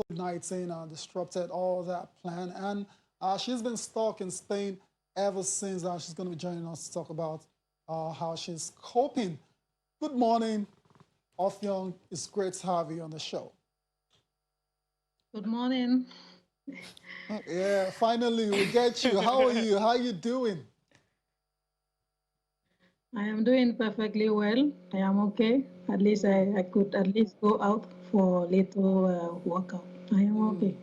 COVID-19 disrupted all that plan. And she's been stuck in Spain ever since. She's going to be joining us to talk about how she's coping. Good morning, Offiong. It's great to have you on the show. Good morning. Yeah, finally we get you. How are you? How are you doing? I am doing perfectly well. I am okay. At least I could at least go out for a little workout. I am okay.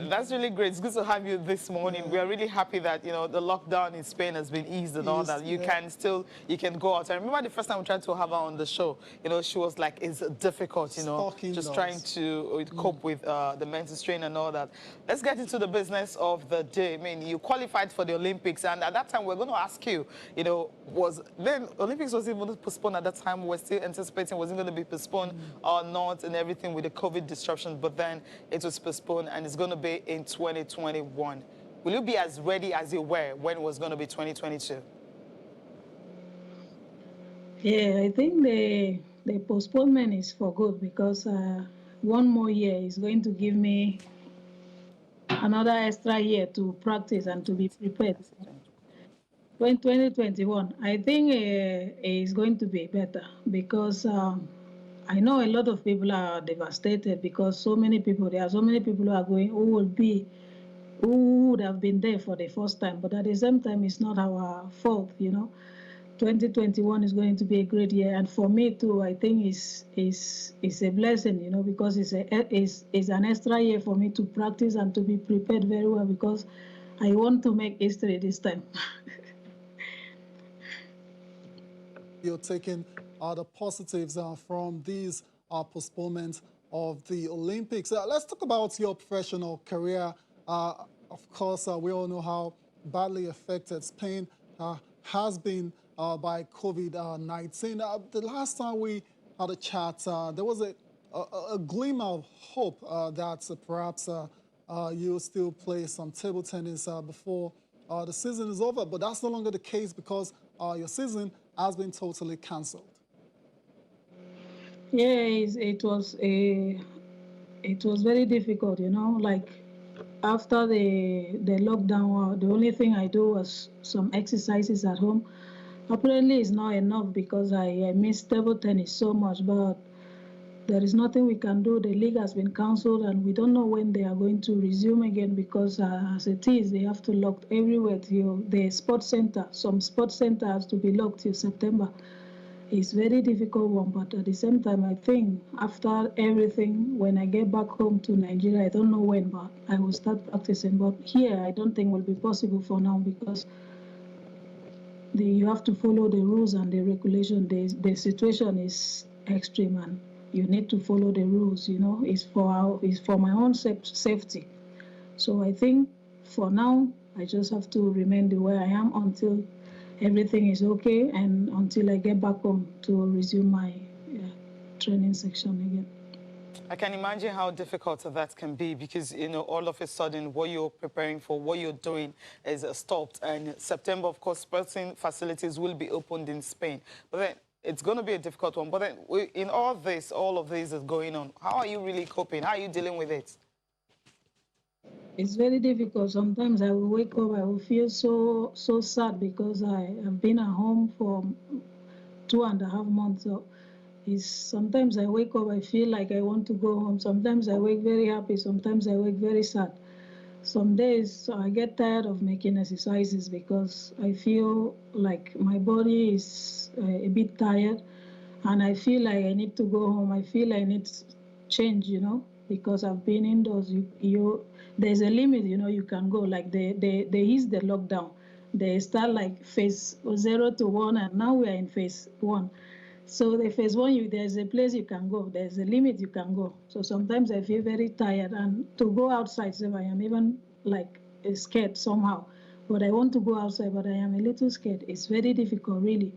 That's really great. It's good to have you this morning. Yeah. We are really happy that, the lockdown in Spain has been eased and all that. You can go out. I remember the first time we tried to have her on the show, she was like, it's difficult, Stuck just indoors. trying to cope with the mental strain and all that. Let's get into the business of the day. I mean, you qualified for the Olympics, and at that time, we're going to ask you, was then Olympics was even postponed at that time. We're still anticipating was it going to be postponed or not and everything with the COVID disruptions, but then it was postponed and it's going to be in 2021. Will you be as ready as you were when it was going to be 2022? Yeah, I think the postponement is for good because one more year is going to give me another extra year to practice and to be prepared. When 2021, I think is going to be better because I know a lot of people are devastated because there are so many people who are going, who would have been there for the first time. But at the same time, it's not our fault, 2021 is going to be a great year, and for me too, I think is a blessing, because it's an extra year for me to practice and to be prepared very well because I want to make history this time. You're taking the positives from these postponements of the Olympics. Let's talk about your professional career. Of course, we all know how badly affected Spain has been by COVID-19. The last time we had a chat, there was a glimmer of hope that perhaps you'll still play some table tennis before the season is over, but that's no longer the case because your season has been totally cancelled. Yeah, it was very difficult, like after the lockdown, the only thing I do was some exercises at home. Apparently, it's not enough because I miss table tennis so much, but there is nothing we can do. The league has been cancelled, and we don't know when they are going to resume again because, as it is, they have to lock everywhere till the sports center. Some sports center has to be locked till September. It's very difficult one, but at the same time, I think after everything, when I get back home to Nigeria, I don't know when, but I will start practicing. But here, I don't think will be possible for now because you have to follow the rules and the regulation. The situation is extreme, and you need to follow the rules. It's for my own safety. So I think for now, I just have to remain the way I am until everything is okay and until I get back home to resume my training section again. I can imagine how difficult that can be because, all of a sudden what you're preparing for, what you're doing is stopped. And September, of course, sporting facilities will be opened in Spain. But then it's going to be a difficult one. But then in all of this is going on. How are you really coping? How are you dealing with it? It's very difficult. Sometimes I will wake up, I will feel so sad because I have been at home for 2.5 months. So sometimes I wake up, I feel like I want to go home. Sometimes I wake very happy, sometimes I wake very sad. Some days I get tired of making exercises because I feel like my body is a bit tired and I feel like I need to go home. I feel I need change, because I've been indoors. There's a limit, you can go. Like they ease the lockdown. They start like phase 0 to 1, and now we are in phase 1. So the phase 1, there's a place you can go. There's a limit you can go. So sometimes I feel very tired, and to go outside, so I am even like scared somehow. But I want to go outside, but I am a little scared. It's very difficult, really.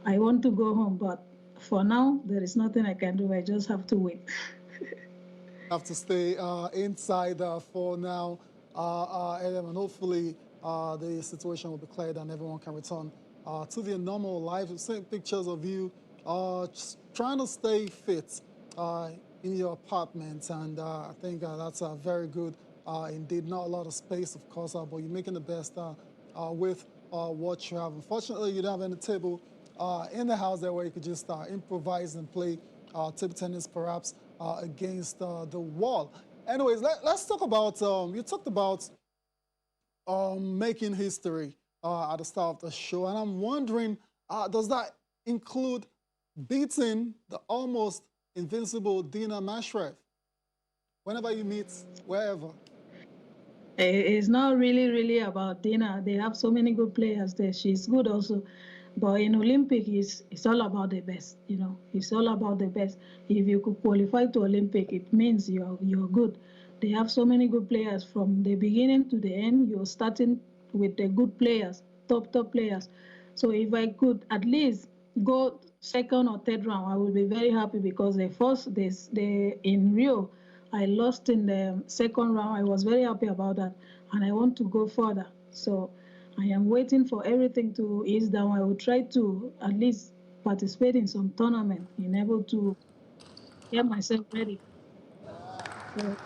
I want to go home, but for now, there is nothing I can do. I just have to wait. Have to stay inside for now, Edem, and hopefully the situation will be cleared and everyone can return to their normal life. We've seen pictures of you just trying to stay fit. in your apartment, and I think that's very good indeed. Not a lot of space, of course, but you're making the best with what you have. Unfortunately, you don't have any table in the house there where you could just improvise and play table tennis, perhaps against the wall. Anyways, let's talk about. You talked about making history at the start of the show. And I'm wondering, does that include beating the almost invincible Dina Mashrev whenever you meet, wherever? It's not really about Dina. They have so many good players there. She's good also. But in Olympic, it's all about the best. It's all about the best. If you could qualify to Olympic, it means you're good. They have so many good players from the beginning to the end. You're starting with the good players, top players. So if I could at least go second or third round, I would be very happy because the in Rio, I lost in the second round. I was very happy about that, and I want to go further. So I am waiting for everything to ease down. I will try to at least participate in some tournament, in able to get myself ready. So,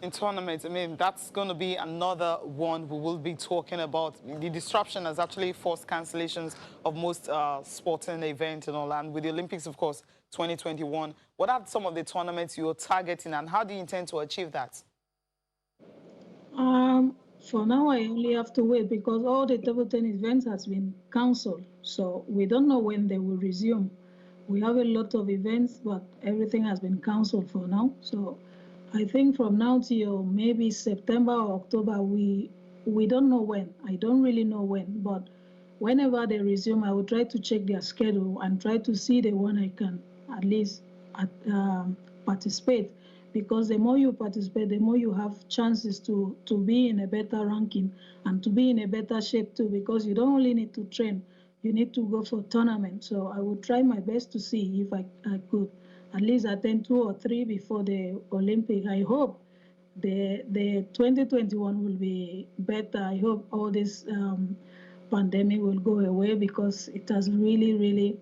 In tournaments, I mean, that's going to be another one we will be talking about. The disruption has actually forced cancellations of most sporting events and all. And with the Olympics, of course, 2021, what are some of the tournaments you're targeting and how do you intend to achieve that? for now, I only have to wait because all the table tennis events has been cancelled. So we don't know when they will resume. We have a lot of events, but everything has been cancelled for now. So I think from now till maybe September or October, we don't know when. I don't really know when, but whenever they resume, I will try to check their schedule and try to see the one I can at least participate. Because the more you participate, the more you have chances to be in a better ranking and to be in a better shape too. Because you don't only need to train, you need to go for tournament. So I will try my best to see if I could at least attend 2 or 3 before the Olympic. I hope the 2021 will be better. I hope all this pandemic will go away because it has really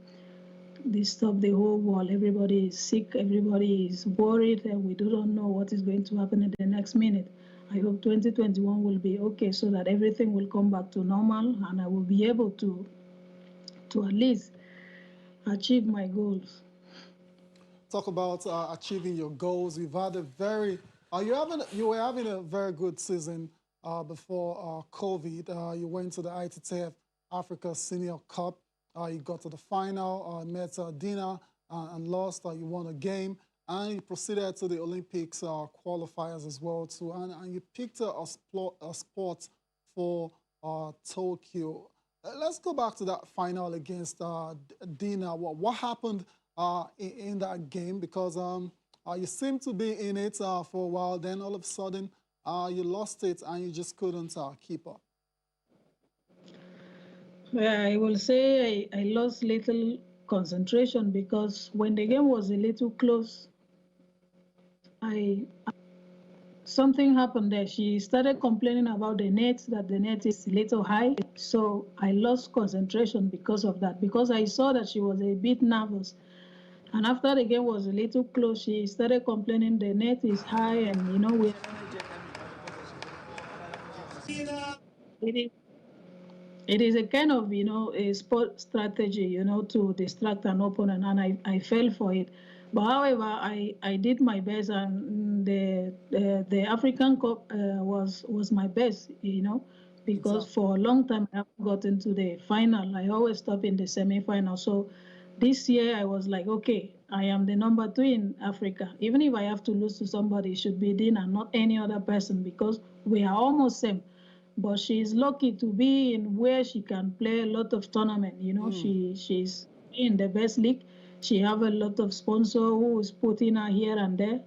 disturbed the whole world. Everybody is sick, everybody is worried, and we do not know what is going to happen in the next minute. I hope 2021 will be okay so that everything will come back to normal and I will be able to at least achieve my goals. Talk about achieving your goals. You've had a very, you were having a very good season before COVID. You went to the ITTF Africa Senior Cup. You got to the final, met Dina and lost. You won a game, and you proceeded to the Olympics qualifiers as well too. And you picked a sport for Tokyo. Let's go back to that final against Dina. What happened in that game? Because you seemed to be in it for a while. Then all of a sudden, you lost it and you just couldn't keep up. Yeah, I will say I lost little concentration because when the game was a little close, I something happened there. She started complaining about the net, that the net is a little high. So I lost concentration because of that, because I saw that she was a bit nervous. And after the game was a little close, she started complaining the net is high and, it is, it is a kind of, a sport strategy, to distract an opponent, and I fell for it. But however, I did my best, and the African Cup was my best, because Exactly. for a long time I haven't gotten to the final. I always stop in the semi-final. So this year I was like, okay, I am the number 2 in Africa. Even if I have to lose to somebody, it should be Dina, not any other person, because we are almost same. But she's lucky to be in where she can play a lot of tournament. She's in the best league. She have a lot of sponsor who is putting her here and there.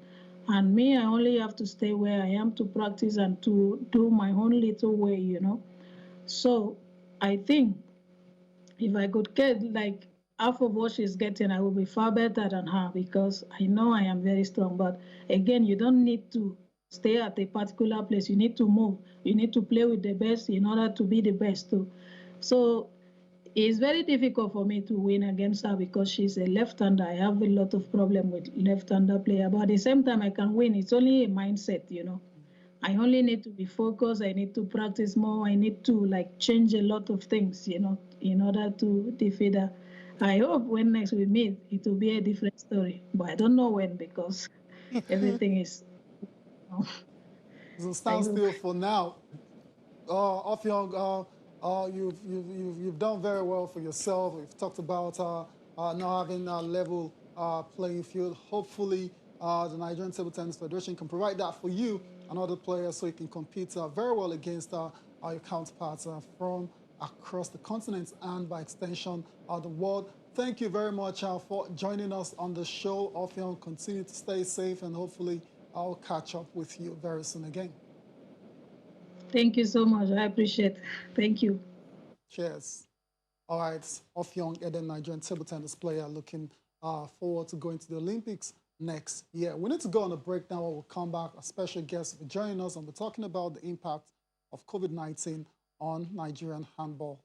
And me, I only have to stay where I am to practice and to do my own little way. So I think if I could get like half of what she's getting, I will be far better than her because I know I am very strong. But again, you don't need to stay at a particular place. You need to move. You need to play with the best in order to be the best too. So It's very difficult for me to win against her because she's a left-hander. I have a lot of problem with left-hander player, but at the same time I can win. It's only a mindset, you know. I only need to be focused. I need to practice more. I need to like change a lot of things, you know, in order to defeat her. I hope when next we meet, it will be a different story, but I don't know when because everything is. You know, So I stand hope. still for now. Offiong, you've done very well for yourself. We've talked about not having a level playing field. Hopefully, the Nigerian Table Tennis Federation can provide that for you and other players so you can compete very well against your counterparts from across the continent and by extension the world. Thank you very much for joining us on the show. Offiong, continue to stay safe and hopefully I'll catch up with you very soon again. Thank you so much. I appreciate. Thank you. Cheers. All right, Offiong Edem, Nigerian table tennis player, looking forward to going to the Olympics next year. We need to go on a break now. We'll come back. A special guest will join us, and we're talking about the impact of COVID-19 on Nigerian handball